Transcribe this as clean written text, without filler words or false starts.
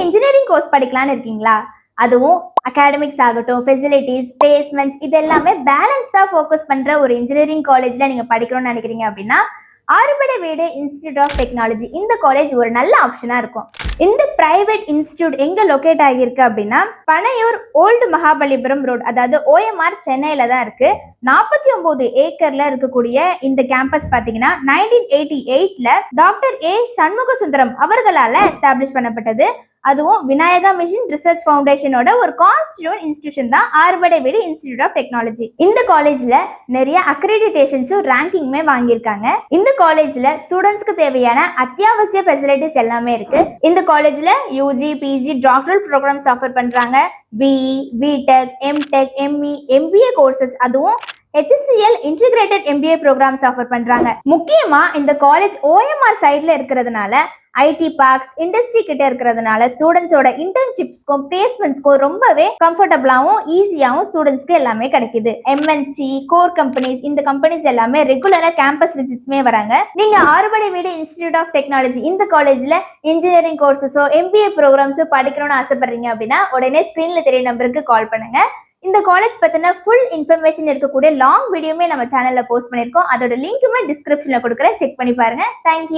Engineering course படிக்கலாம்னு இருக்கீங்களா? அதுவும் அகாடமிக்ஸ் ஆகட்டும், ஃபெசிலிட்டிஸ், பிளேஸ்மெண்ட்ஸ் இது எல்லாமே பேலன்ஸ்டா ஃபோக்கஸ் பண்ற ஒரு இன்ஜினியரிங் காலேஜ்ல நீங்க படிக்கணும்னு நினைக்கிறீங்க அப்படின்னா ஆறுபடை வீடு இன்ஸ்டிடியூட் ஆஃப் டெக்னாலஜி இந்த காலேஜ் ஒரு நல்ல ஆப்ஷனா இருக்கும். இந்த பிரைவேட் இன்ஸ்டிடியூட் எங்க லொகேட் ஆகியிருக்கு அப்படின்னா பனையூர் ஓல்டு மகாபலிபுரம் ரோட், அதாவது OMR சென்னையில தான் இருக்கு. 49 ஏக்கர்ல இருக்கக்கூடிய இந்த கேம்பஸ் பாத்தீங்கன்னா 1988ல டாக்டர் சண்முக சுந்தரம் அவர்களால எஸ்டாப்ளிஷ் பண்ணப்பட்டது. அதுவும் விநாயகா மிஷன் ரிசர்ச் ஃபவுண்டேஷனோட ஒரு கான்ஸ்டிடியூட் இன்ஸ்டிடியூஷன் தான் ஆறுபடை வீடு இன்ஸ்டிடியூட் ஆஃப் டெக்னாலஜி. இந்த காலேஜ்ல நிறைய அக்ரிடிடேஷன்ஸும் ரேங்கிங்குமே வாங்கியிருக்காங்க. இந்த காலேஜ்ல ஸ்டூடெண்ட்ஸ்க்கு தேவையான அத்தியாவசிய ஃபெசிலிட்டிஸ் எல்லாமே இருக்கு. இந்த காலேஜ்ல UG, PG, doctoral programmes offer பண்றாங்க. BE, BTech, MTech, ME, MBA courses, அதுவும் HCL integrated MBA programmes offer பண்றாங்க. முக்கியமா இந்த காலேஜ் OMR சைட்ல இருக்கிறதுனால IT பார்க்ஸ், இண்டஸ்ட்ரி கிட்ட இருக்கிறதுனால ஸ்டூடெண்ட்ஸோட இன்டர்ன்ஷிப்ஸ்க்கும் பிளேஸ்மெண்ட்ஸ்க்கும் ரொம்பவே கம்ஃபர்டபுளாகவும் ஈஸியாகவும் ஸ்டூடெண்ட்ஸ்க்கு எல்லாமே கிடைக்குது. MNC, கோர் கம்பெனிஸ், இந்த கம்பெனிஸ் எல்லாமே ரெகுலரா கேம்பஸ் விசிட்ஸ்மே வராங்க. நீங்க ஆறுபடை வீடு இன்ஸ்டிடியூட் ஆஃப் டெக்னாலஜி இந்த காலேஜ்ல இன்ஜினியரிங் கோர்சஸோ MBA ப்ரோக்ராம்ஸோ படிக்கணும்னு ஆசைப்படுறீங்க அப்படின்னா உடனே ஸ்கிரீன்ல தெரிய நம்பருக்கு கால் பண்ணுங்க. இந்த காலேஜ் பத்தின ஃபுல் இன்ஃபர்மேஷன் இருக்கக்கூடிய லாங் வீடியோமே நம்ம சேனல்ல போஸ்ட் பண்ணிருக்கோம். அதோட லிங்க்குமே டிஸ்கிரிப்ஷன்ல கொடுக்குறேன், செக் பண்ணி பாருங்க. தேங்க்யூ.